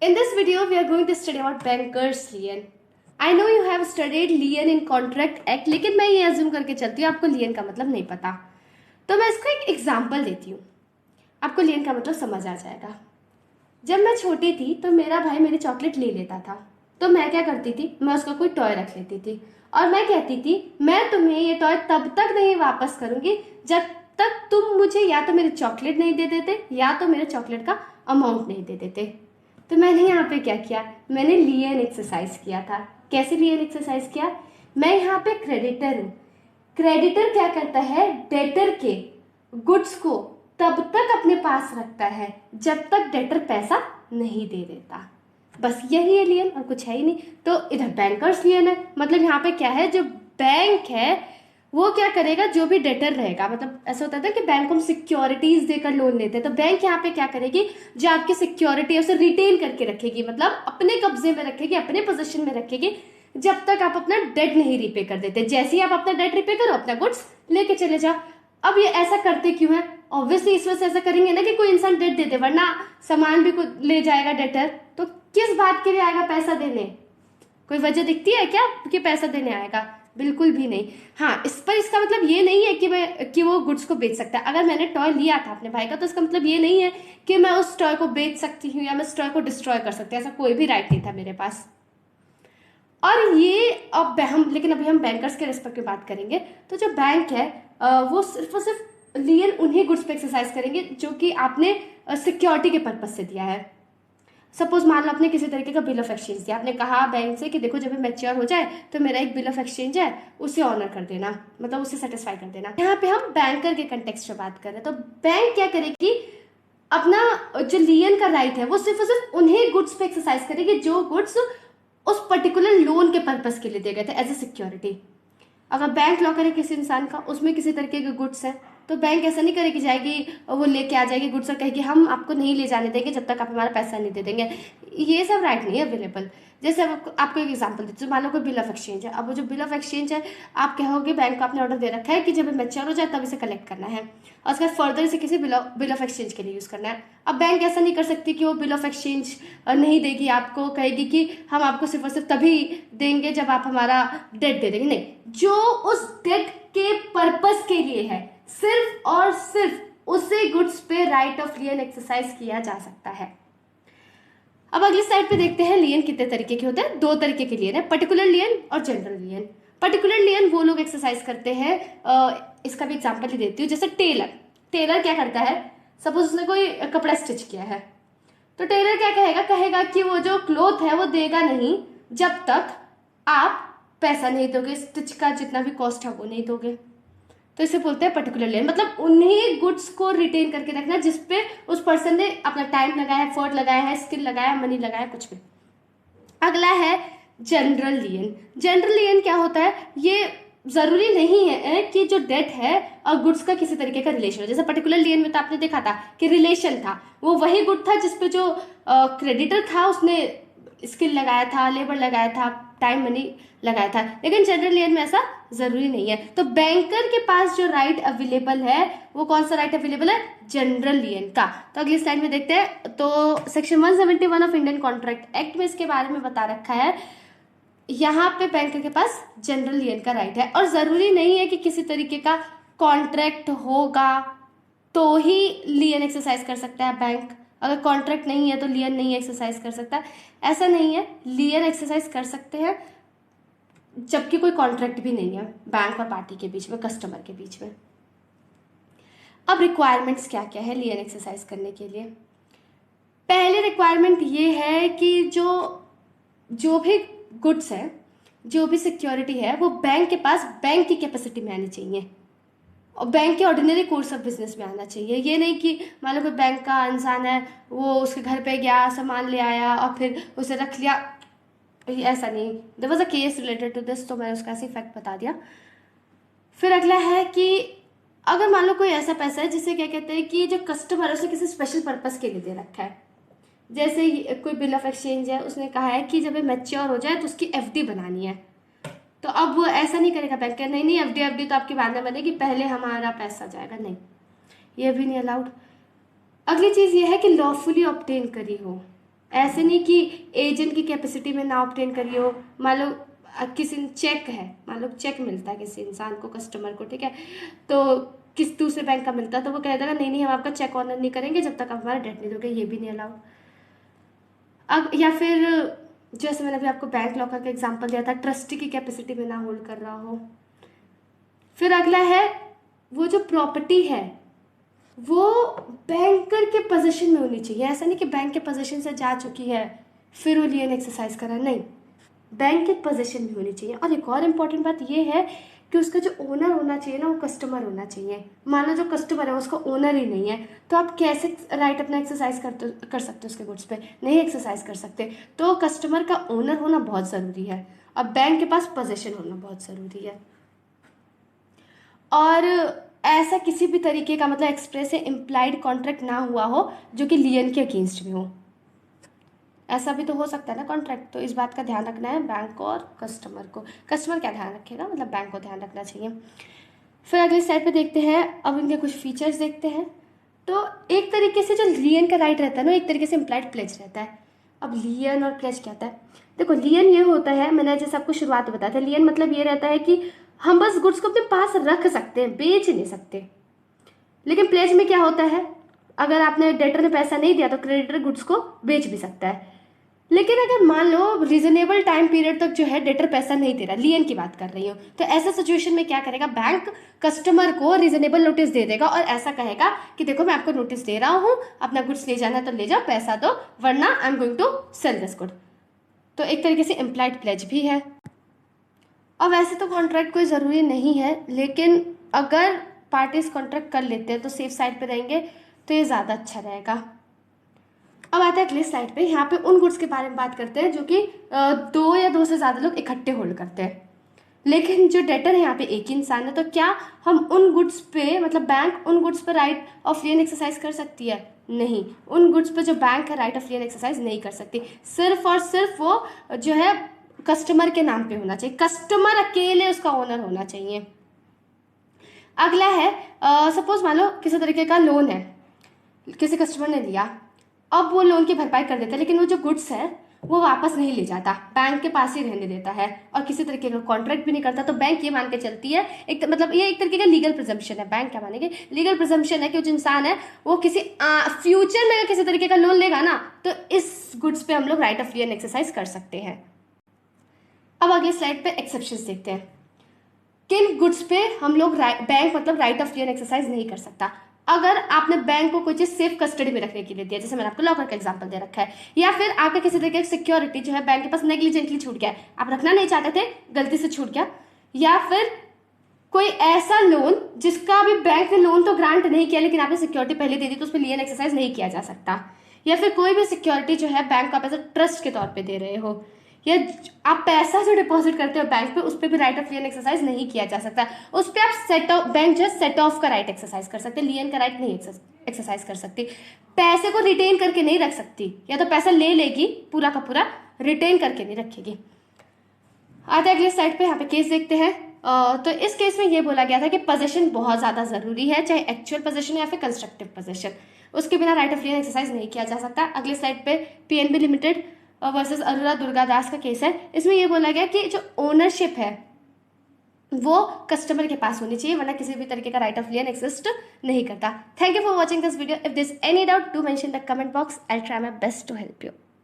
In this video, we are going to study about bankers lien. I know you have studied lien in Contract Act, लेकिन मैं ये assume करके चलती हूँ आपको lien का मतलब नहीं पता, तो मैं इसको एक एग्जाम्पल देती हूँ, आपको lien का मतलब समझ आ जाएगा। जब मैं छोटी थी तो मेरा भाई मेरी चॉकलेट ले लेता था, तो मैं क्या करती थी, मैं उसका कोई टॉय रख लेती थी और मैं कहती थी मैं तुम्हें ये टॉय तब तक नहीं वापस करूंगी जब तक तुम मुझे या तो मेरी चॉकलेट नहीं दे देते या तो मेरे चॉकलेट का अमाउंट नहीं दे देते। तो मैंने यहाँ पे क्या किया, मैंने लियन एक्सरसाइज किया था। कैसे लियन एक्सरसाइज किया, मैं यहाँ पे क्रेडिटर हूँ। क्रेडिटर क्या करता है, डेटर के गुड्स को तब तक अपने पास रखता है जब तक डेटर पैसा नहीं दे देता। बस यही है लियन और कुछ है ही नहीं। तो इधर बैंकर्स लियन है, मतलब यहाँ पे क्या है, जो बैंक है वो क्या करेगा, जो भी डेटर रहेगा, मतलब ऐसा होता था कि बैंक हम सिक्योरिटीज देकर लोन लेते हैं, तो बैंक यहाँ पे क्या करेगी, जो आपकी सिक्योरिटी है उसे रिटेन करके रखेगी, मतलब अपने कब्जे में रखेगी, अपने पोजीशन में रखेगी जब तक आप अपना डेट नहीं रिपे कर देते। जैसे ही आप अपना डेट रिपे करो अपना गुड्स लेके चले जाओ। अब ये ऐसा करते क्यों है, ऑब्वियसली इस वजह से ऐसा करेंगे ना कि कोई इंसान डेट दे दे, वरना सामान भी ले जाएगा डेटर, तो किस बात के लिए आएगा पैसा देने, कोई वजह दिखती है क्या कि पैसा देने आएगा, बिल्कुल भी नहीं। हाँ, इस पर इसका मतलब ये नहीं है कि वो गुड्स को बेच सकता है। अगर मैंने टॉय लिया था अपने भाई का तो इसका मतलब ये नहीं है कि मैं उस टॉय को बेच सकती हूँ या मैं उस टॉय को डिस्ट्रॉय कर सकती हूँ, ऐसा कोई भी राइट नहीं था मेरे पास। और ये अब हम, लेकिन अभी हम बैंकर्स के रिस्पेक्ट में बात करेंगे। तो जो बैंक है वो सिर्फ और सिर्फ लियन उन्हीं गुड्स पे एक्सरसाइज करेंगे जो कि आपने सिक्योरिटी के पर्पज से दिया है। सपोज मान लो आपने किसी तरीके का बिल ऑफ एक्सचेंज दिया, आपने कहा बैंक से कि देखो जब मैच्योर हो जाए तो मेरा एक बिल ऑफ एक्सचेंज है उसे ऑनर कर देना, मतलब उसे सेटिस्फाई कर देना। यहाँ पे हम बैंकर के कंटेक्स्ट में बात कर रहे हैं, तो बैंक क्या करेगी, अपना जो लियन का राइट है वो सिर्फ और सिर्फ उन्हीं गुड्स पे एक्सरसाइज करेगी जो गुड्स उस पर्टिकुलर लोन के पर्पज के लिए दिए गए थे एज ए सिक्योरिटी। अगर बैंक लॉकर है किसी इंसान का, उसमें किसी तरीके के गुड्स है, तो बैंक ऐसा नहीं करेगी जाएगी वो लेके आ जाएगी गुड्स और कहेगी हम आपको नहीं ले जाने देंगे जब तक आप हमारा पैसा नहीं दे देंगे। ये सब राइट नहीं है अवेलेबल। जैसे अब आपको एक एग्जांपल देती हूँ, मान लो कोई बिल ऑफ एक्सचेंज है। अब वो जो बिल ऑफ एक्सचेंज है, आप कहोगे बैंक को आपने ऑर्डर दे रखा है कि जब मैच्योर हो जाए तब इसे कलेक्ट करना है और उसके बाद फर्दर इसे किसी बिल ऑफ एक्सचेंज के लिए यूज़ करना है। अब बैंक ऐसा नहीं कर सकती कि वो बिल ऑफ एक्सचेंज नहीं देगी आपको, कहेगी कि हम आपको सिर्फ और सिर्फ तभी देंगे जब आप हमारा डेट दे देंगे। नहीं, जो उस डेट के पर्पस के लिए है सिर्फ और सिर्फ उसे गुड्स पे राइट ऑफ लियन एक्सरसाइज किया जा सकता है। अब अगली साइड पे देखते हैं लियन कितने तरीके के होते हैं। दो तरीके के लियन है, पर्टिकुलर लियन और जनरल लियन। पर्टिकुलर लियन वो लोग एक्सरसाइज करते हैं, इसका भी एग्जांपल ही देती हूँ। जैसे टेलर, टेलर क्या करता है, सपोज उसने कोई कपड़ा स्टिच किया है, तो टेलर क्या कहेगा, कहेगा कि वो जो क्लोथ है वो देगा नहीं जब तक आप पैसा नहीं दोगे, स्टिच का जितना भी कॉस्ट है वो नहीं दोगे। तो इसे बोलते हैं पर्टिकुलर लेन, मतलब उन्हीं गुड्स को रिटेन करके रखना जिसपे उस पर्सन ने अपना टाइम लगाया है, एफर्ट लगाया है, स्किल लगाया, मनी लगाया, कुछ भी। अगला है जनरल लियन। जनरल लियन क्या होता है, ये जरूरी नहीं है कि जो डेट है और गुड्स का किसी तरीके का रिलेशन हो। जैसे पर्टिकुलर लियन में तो आपने देखा था कि रिलेशन था, वो वही गुड था जिसपे जो क्रेडिटर था उसने स्किल लगाया था, लेबर लगाया था, टाइम मनी लगाया था। लेकिन जनरल लियन में ऐसा जरूरी नहीं है। तो बैंकर के पास जो राइट अवेलेबल है वो कौन सा राइट अवेलेबल है, जनरल लियन का। तो अगली स्लाइड में देखते हैं। तो section 171 of Indian contract act में इसके बारे में बता रखा है। यहाँ पे बैंकर के पास जनरल लियन का राइट है और जरूरी नहीं है कि किसी तरीके का कॉन्ट्रैक्ट होगा तो ही लियन एक्सरसाइज कर सकता है बैंक। अगर कॉन्ट्रैक्ट नहीं है तो लियन नहीं एक्सरसाइज कर सकता, ऐसा नहीं है। लियन एक्सरसाइज कर सकते हैं जबकि कोई कॉन्ट्रैक्ट भी नहीं है बैंक और पार्टी के बीच में, कस्टमर के बीच में। अब रिक्वायरमेंट्स क्या क्या है लियन एक्सरसाइज करने के लिए। पहले रिक्वायरमेंट ये है कि जो भी गुड्स है, जो भी सिक्योरिटी है, वो बैंक के पास बैंक की कैपेसिटी में आनी चाहिए और बैंक के ऑर्डिनरी कोर्स ऑफ बिजनेस में आना चाहिए। ये नहीं कि मान लो कोई बैंक का इंसान है, वो उसके घर पे गया, सामान ले आया और फिर उसे रख लिया, ऐसा नहीं। There was a case related to this, तो मैंने उसका ऐसे फैक्ट बता दिया। फिर अगला है कि अगर मान लो कोई ऐसा पैसा है जिसे क्या कहते हैं कि जो कस्टमर है उसे किसी स्पेशल पर्पस के लिए दे रखा है। जैसे कोई बिल ऑफ एक्सचेंज है, उसने कहा है कि जब ये मैच्योर हो जाए तो उसकी एफडी बनानी है, तो अब वो ऐसा नहीं करेगा बैंक नहीं नहीं एफडी एफडी तो आपकी बाद में बनेगी, पहले हमारा पैसा जाएगा, नहीं, ये भी नहीं अलाउड। अगली चीज ये है कि लॉफुली ऑब्टेन करी हो। ऐसे नहीं कि एजेंट की कैपेसिटी में ना ऑब्टेन करिए हो। मान लो किसी ने चेक है, मान लो चेक मिलता है किसी इंसान को, कस्टमर को, ठीक है, तो किस दूसरे बैंक का मिलता है तो वो कह देगा नहीं नहीं हम आपका चेक ऑनर नहीं करेंगे जब तक आप हमारा डेट नहीं दोगे, ये भी नहीं अलाउ। अब या फिर जैसे मैंने अभी आपको बैंक लॉकर का एग्जांपल दिया था, ट्रस्टी की कैपेसिटी में ना होल्ड कर रहा हो। फिर अगला है वो जो प्रॉपर्टी है वो बैंकर के पोजीशन में होनी चाहिए। ऐसा नहीं कि बैंक के पोजीशन से जा चुकी है फिर वो लियन एक्सरसाइज करा, नहीं, बैंक के पोजीशन में होनी चाहिए। और एक और इम्पॉर्टेंट बात ये है कि उसका जो ओनर होना चाहिए ना वो कस्टमर होना चाहिए। मान लो जो कस्टमर है उसका ओनर ही नहीं है तो आप कैसे राइट अपना एक्सरसाइज कर सकते हो उसके गुड्स पे, नहीं एक्सरसाइज कर सकते। तो कस्टमर का ओनर होना बहुत ज़रूरी है और बैंक के पास पोजीशन होना बहुत ज़रूरी है। और ऐसा किसी भी तरीके का मतलब एक्सप्रेस या इम्प्लाइड कॉन्ट्रैक्ट ना हुआ हो जो कि लियन के अगेंस्ट में हो। ऐसा भी तो हो सकता है ना कॉन्ट्रैक्ट, तो इस बात का ध्यान रखना है बैंक को और कस्टमर को। कस्टमर क्या ध्यान रखेगा, मतलब बैंक को ध्यान रखना चाहिए। फिर अगले स्लाइड पे देखते हैं, अब इनके कुछ फीचर्स देखते हैं। तो एक तरीके से जो लियन का राइट रहता है ना, एक तरीके से इम्प्लाइड प्लेज रहता है। अब लियन और प्लेज क्या होता है, देखो लियन ये होता है, मैंने जैसे आपको शुरुआत में बताया था, लियन मतलब ये रहता है कि हम बस गुड्स को अपने पास रख सकते हैं, बेच नहीं सकते। लेकिन प्लेज में क्या होता है, अगर आपने डेटर ने पैसा नहीं दिया तो क्रेडिटर गुड्स को बेच भी सकता है। लेकिन अगर मान लो रीजनेबल टाइम पीरियड तक जो है डेटर पैसा नहीं दे रहा, लियन की बात कर रही हूँ, तो ऐसा सिचुएशन में क्या करेगा, बैंक कस्टमर को रीजनेबल नोटिस दे देगा और ऐसा कहेगा कि देखो मैं आपको नोटिस दे रहा हूँ, अपना गुड्स ले जाना है तो ले जाओ, पैसा दो वरना I am going to sell this good. तो एक तरीके से इम्प्लाइड प्लेज भी है। अब वैसे तो कॉन्ट्रैक्ट कोई ज़रूरी नहीं है, लेकिन अगर पार्टीज कॉन्ट्रैक्ट कर लेते हैं तो सेफ साइड पे रहेंगे तो ये ज़्यादा अच्छा रहेगा। अब आता है अगले स्लाइड पे, यहाँ पे उन गुड्स के बारे में बात करते हैं जो कि दो या दो से ज़्यादा लोग इकट्ठे होल्ड करते हैं। लेकिन जो डेटर है यहाँ पे एक ही इंसान है, तो क्या हम उन गुड्स पे, मतलब बैंक उन गुड्स पर राइट ऑफ लियन एक्सरसाइज कर सकती है? नहीं, उन गुड्स पे जो बैंक है राइट ऑफ लियन एक्सरसाइज नहीं कर सकती। सिर्फ और सिर्फ वो जो है कस्टमर के नाम पे होना चाहिए, कस्टमर अकेले उसका ओनर होना चाहिए। अगला है सपोज मान लो किसी तरीके का लोन है, किसी कस्टमर ने लिया, अब वो लोन की भरपाई कर देता है लेकिन वो जो गुड्स है वो वापस नहीं ले जाता, बैंक के पास ही रहने देता है और किसी तरीके का कॉन्ट्रैक्ट भी नहीं करता। तो बैंक ये मान के चलती है, एक मतलब ये एक तरीके का लीगल प्रिजम्पशन है। बैंक क्या मानेगी, लीगल प्रिजम्पशन है कि जो इंसान है वो किसी फ्यूचर में अगर किसी तरीके का लोन लेगा ना तो इस गुड्स पे हम लोग राइट ऑफ लियन एक्सरसाइज कर सकते हैं। अब अगले स्लाइड पे एक्सेप्शंस देखते हैं, किन गुड्स पे हम लोग बैंक मतलब राइट ऑफ लियन एक्सरसाइज नहीं कर सकता। अगर आपने बैंक को कोई चीज सेफ कस्टडी में रखने के लिए दिया, जैसे मैंने आपको लॉकर का एग्जांपल दे रखा है, या फिर आपका किसी तरीके की सिक्योरिटी जो है बैंक के पास नेग्लिजेंटली छूट गया, आप रखना नहीं चाहते थे, गलती से छूट गया, या फिर कोई ऐसा लोन जिसका अभी बैंक ने लोन तो ग्रांट नहीं किया लेकिन आपने सिक्योरिटी पहले दे दी, तो उस पर लियन एक्सरसाइज नहीं किया जा सकता। या फिर कोई भी सिक्योरिटी जो है बैंक को आप ऐसा ट्रस्ट के तौर पर दे रहे हो, या आप पैसा जो डिपॉजिट करते हो बैंक पे उस पर भी राइट ऑफ लियन एक्सरसाइज नहीं किया जा सकता। उस पर आप सेट ऑफ, बैंक जो सेट ऑफ का राइट एक्सरसाइज कर सकते हैं, लियन का राइट नहीं एक्सरसाइज कर सकती। पैसे को रिटेन करके नहीं रख सकती, या तो पैसा ले लेगी पूरा का पूरा, रिटेन करके नहीं रखेगी। आते अगले स्लाइड पे, यहाँ पे केस देखते हैं। तो इस केस में ये बोला गया था कि पोजीशन बहुत ज़्यादा ज़रूरी है, चाहे एक्चुअल पोजीशन या फिर कंस्ट्रक्टिव पोजीशन, उसके बिना राइट ऑफ लियन एक्सरसाइज नहीं किया जा सकता। अगले स्लाइड पे PNB limited versus Arora Durgadas का केस है। इसमें यह बोला गया कि जो ओनरशिप है वो कस्टमर के पास होनी चाहिए, वरना किसी भी तरीके का राइट ऑफ लियन एग्जिस्ट नहीं करता। Thank you for watching this video. If this any doubt do mention the comment box, I try my best to help you.